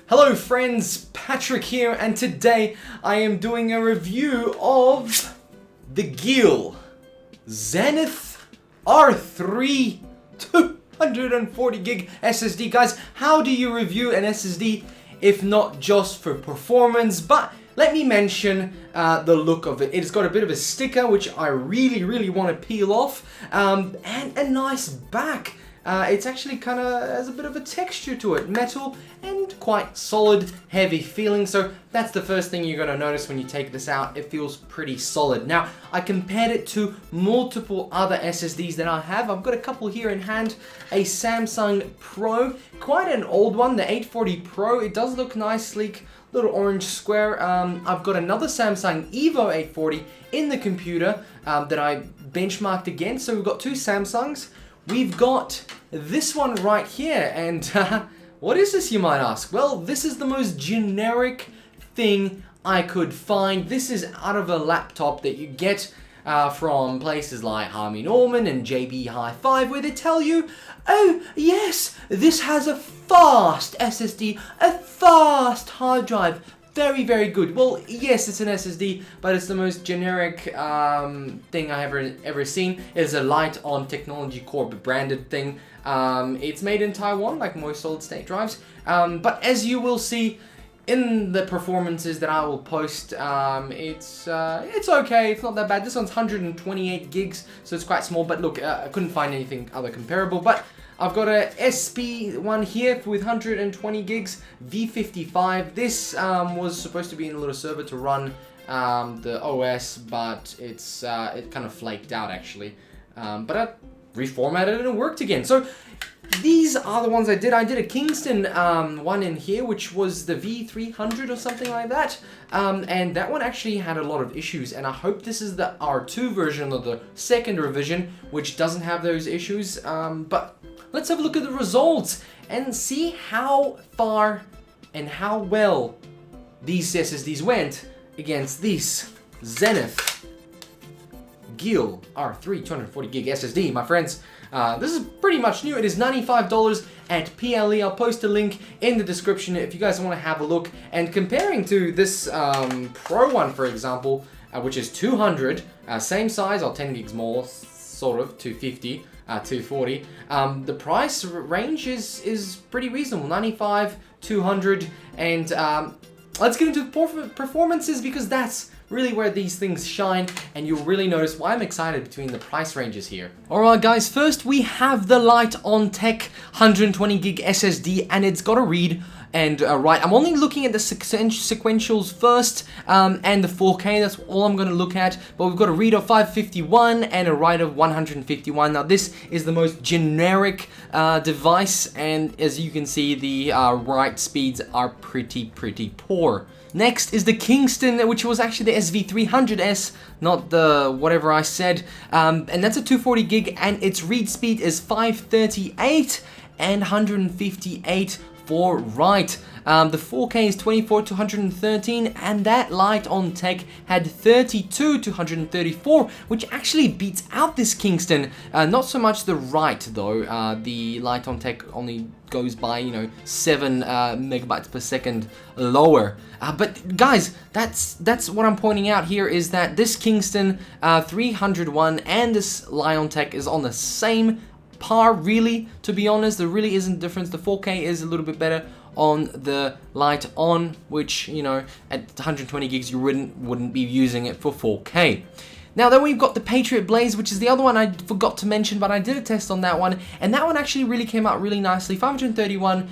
Hello friends, Patrick here, and today I am doing a review of the Gill Zenith R3 240 gig SSD. Guys, how do you review an SSD if not just for performance? But let me mention the look of it. It's got a bit of a sticker which I really want to peel off, and a nice back. It's actually kind of has a bit of a texture to it, metal and quite solid, heavy feeling. So that's the first thing you're going to notice when you take this out. It feels pretty solid. Now, I compared it to multiple other SSDs that I have. I've got a couple here in hand. A Samsung Pro, quite an old one, the 840 Pro. It does look nice, sleek, little orange square. I've got another Samsung Evo 840 in the computer that I benchmarked against. So we've got two Samsungs. We've got this one right here, and what is this, you might ask? Well, this is the most generic thing I could find. This is out of a laptop that you get from places like Harvey Norman and JB Hi-Fi, where they tell you, oh yes, this has a fast SSD, a fast hard drive. Very good. Well, yes, it's an SSD, but it's the most generic thing I ever seen. It's a Lite-On Technology Corp branded thing. It's made in Taiwan, like most solid-state drives. But as you will see in the performances that I will post, it's okay. It's not that bad. This one's 128 gigs, so it's quite small. But look, I couldn't find anything other comparable. But I've got a SP one here with 120 gigs, V55. This was supposed to be in a little server to run the OS, but it kind of flaked out actually. But I reformatted it and it worked again. So these are the ones I did. I did a Kingston one in here, which was the V300 or something like that. And that one actually had a lot of issues. And I hope this is the R2 version or the second revision, which doesn't have those issues. But let's have a look at the results and see how far and how well these SSDs went against this Zenith Gill R3 240 gig SSD, my friends. This is pretty much new. It is $95 at PLE. I'll post a link in the description if you guys want to have a look. And comparing to this Pro one, for example, which is 200, same size or 10 gigs more, sort of, 250. 240. The price range is pretty reasonable, 95, 200, and let's get into performances, because that's really where these things shine, and you'll really notice why I'm excited between the price ranges here. Alright guys, first we have the Lite-On Tech 120 gig SSD, and it's got a read and write. I'm only looking at the sequentials first, and the 4K, that's all I'm going to look at. But we've got a read of 551 and a write of 151. Now this is the most generic device, and as you can see, the write speeds are pretty poor. Next is the Kingston, which was actually the SV300S, not the whatever I said, and that's a 240 gig, and its read speed is 538 and 158 for write. The 4K is 24 to 113, and that Lite-On Tech had 32 to 134, which actually beats out this Kingston. Not so much the write though. The Lite-On Tech only goes by, 7 megabytes per second lower. But guys, that's what I'm pointing out here, is that this Kingston 301 and this Lite-On Tech is on the same par, really, to be honest. There really isn't a difference. The 4K is a little bit better on the Lite-On, which, at 120 gigs you wouldn't be using it for 4K. Now then we've got the Patriot Blaze, which is the other one I forgot to mention, but I did a test on that one, and that one actually really came out really nicely. 531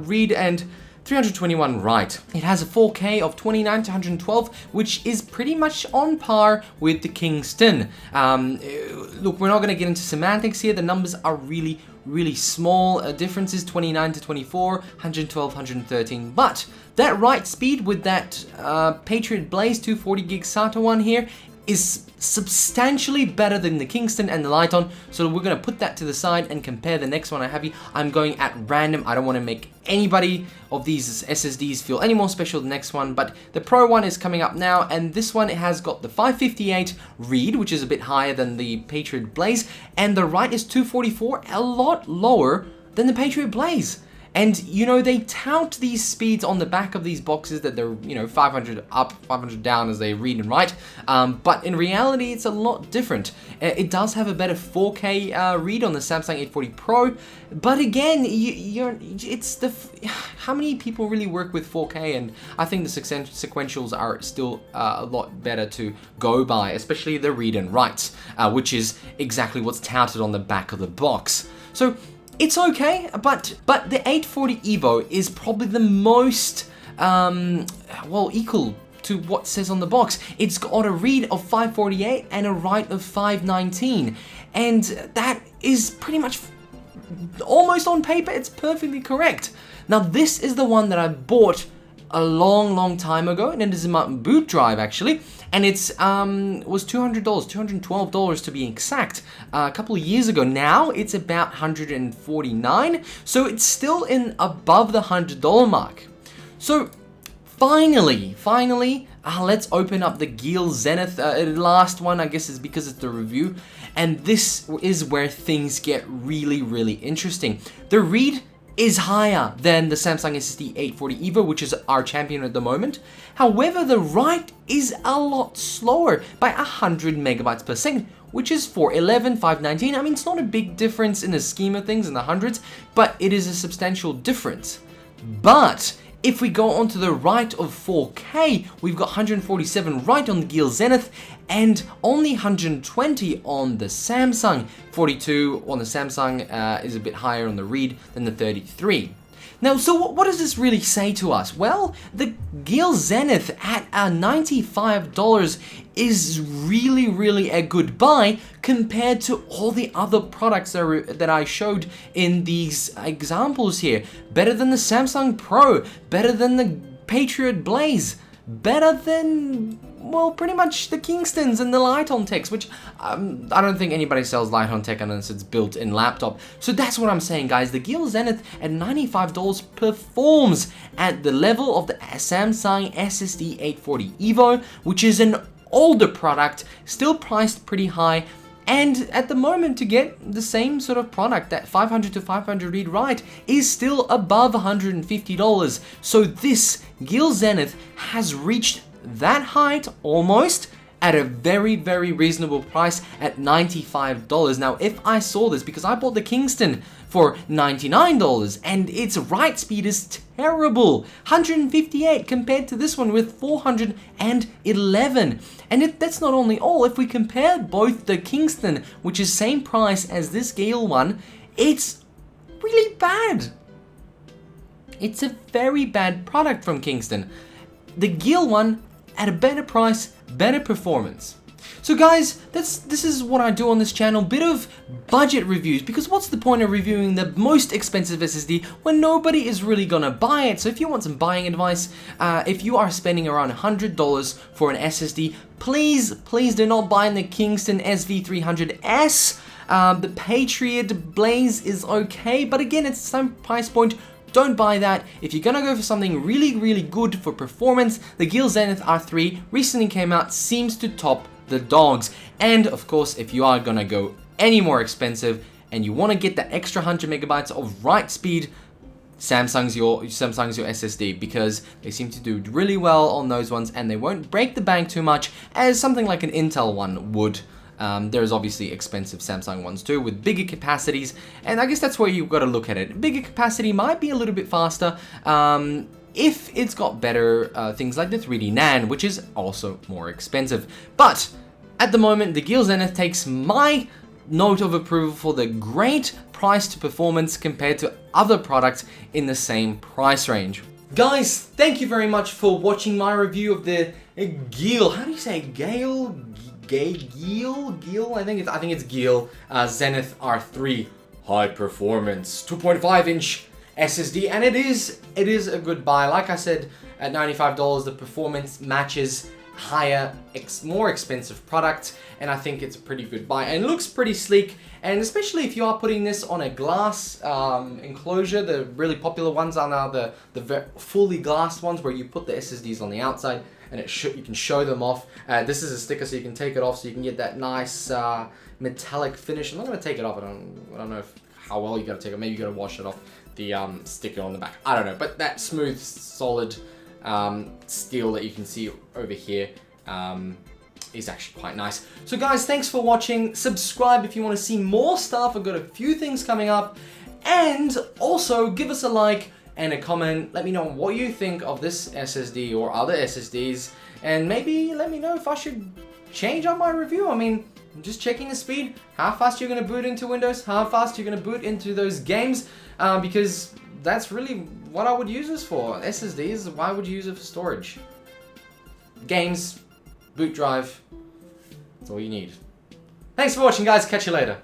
read and 321 write. It has a 4K of 29 to 112, which is pretty much on par with the Kingston. Look, we're not going to get into semantics here. The numbers are really small. Differences 29 to 24, 112, 113. But that write speed with that Patriot Blaze 240 gig SATA one here is substantially better than the Kingston and the Lite-On, so we're going to put that to the side and compare the next one I have here. I'm going at random. I don't want to make anybody of these SSDs feel any more special than the next one, but the Pro one is coming up now, and this one has got the 558 read, which is a bit higher than the Patriot Blaze, and the write is 244, a lot lower than the Patriot Blaze. And, you know, they tout these speeds on the back of these boxes that they're, you know, 500 up, 500 down as they read and write. But in reality, it's a lot different. It does have a better 4K read on the Samsung 840 Pro. But again, how many people really work with 4K? And I think the sequentials are still a lot better to go by, especially the read and writes, which is exactly what's touted on the back of the box. So it's okay, but the 840 EVO is probably the most, well, equal to what says on the box. It's got a read of 548 and a write of 519, and that is pretty much almost on paper, it's perfectly correct. Now, this is the one that I bought a long time ago, and it is in my boot drive actually, and it's was $200, $212 to be exact, a couple of years ago. Now it's about $149, so it's still in above the $100 mark. So finally, let's open up the Giel Zenith. Last one, I guess, is because it's the review, and this is where things get really interesting. The read is higher than the Samsung SSD 840 EVO, which is our champion at the moment. However, the write is a lot slower by 100 megabytes per second, which is 411, 519. I mean, it's not a big difference in the scheme of things in the hundreds, but it is a substantial difference. But if we go on to the write of 4K, we've got 147 write on the Giel Zenith and only 120 on the Samsung. 42 on the Samsung is a bit higher on the read than the 33. Now, so what does this really say to us? Well, the Giel Zenith at $95 is really a good buy compared to all the other products that I showed in these examples here. Better than the Samsung Pro, better than the Patriot Blaze, better than, well, pretty much the Kingstons and the Lite-On Techs, which I don't think anybody sells Lite-On Tech unless it's built in laptop. So that's what I'm saying, guys. The Giel Zenith at $95 performs at the level of the Samsung SSD 840 EVO, which is an older product, still priced pretty high. And at the moment, to get the same sort of product, that 500 to 500 read write, is still above $150. So this Giel Zenith has reached that height almost at a very reasonable price at $95. Now, if I saw this, because I bought the Kingston for $99 and its write speed is terrible, 158 compared to this one with 411. And that's not only all. If we compare both the Kingston, which is same price as this Giel one, it's really bad. It's a very bad product from Kingston. The Giel one at a better price, better performance. So guys, this is what I do on this channel, bit of budget reviews, because what's the point of reviewing the most expensive SSD when nobody is really gonna buy it? So if you want some buying advice, if you are spending around $100 for an SSD, please do not buy the Kingston SV300S. The Patriot Blaze is okay, but again, it's the same price point. Don't buy that. If you're gonna go for something really good for performance, the Giel Zenith R3 recently came out, seems to top the dogs. And of course, if you are gonna go any more expensive and you want to get that extra 100 megabytes of write speed, Samsung's your SSD, because they seem to do really well on those ones and they won't break the bank too much as something like an Intel one would. There's obviously expensive Samsung ones too with bigger capacities, and I guess that's where you've got to look at it. Bigger capacity might be a little bit faster if it's got better things like the 3D NAND, which is also more expensive. But at the moment, the Giel Zenith takes my note of approval for the great price to performance compared to other products in the same price range. Guys, thank you very much for watching my review of the Giel. How do you say Giel? Giel? I think it's Giel Zenith R3 high performance 2.5 inch SSD, and it is a good buy. Like I said, at $95, the performance matches higher, more expensive product, and I think it's a pretty good buy. And it looks pretty sleek, and especially if you are putting this on a glass enclosure. The really popular ones are now the fully glassed ones where you put the SSDs on the outside and you can show them off. This is a sticker, so you can take it off, so you can get that nice metallic finish. I'm not going to take it off. I don't know how well you got to take it. Maybe you got to wash it off the sticker on the back. I don't know. But that smooth, solid steel that you can see over here is actually quite nice. So guys, thanks for watching. Subscribe if you want to see more stuff. I've got a few things coming up. And also give us a like and a comment. Let me know what you think of this SSD or other SSDs. And maybe let me know if I should change up my review. I mean, I'm just checking the speed, how fast you're going to boot into Windows, how fast you're going to boot into those games, because that's really what I would use this for. SSDs, why would you use it for storage? Games, boot drive, that's all you need. Thanks for watching, guys. Catch you later.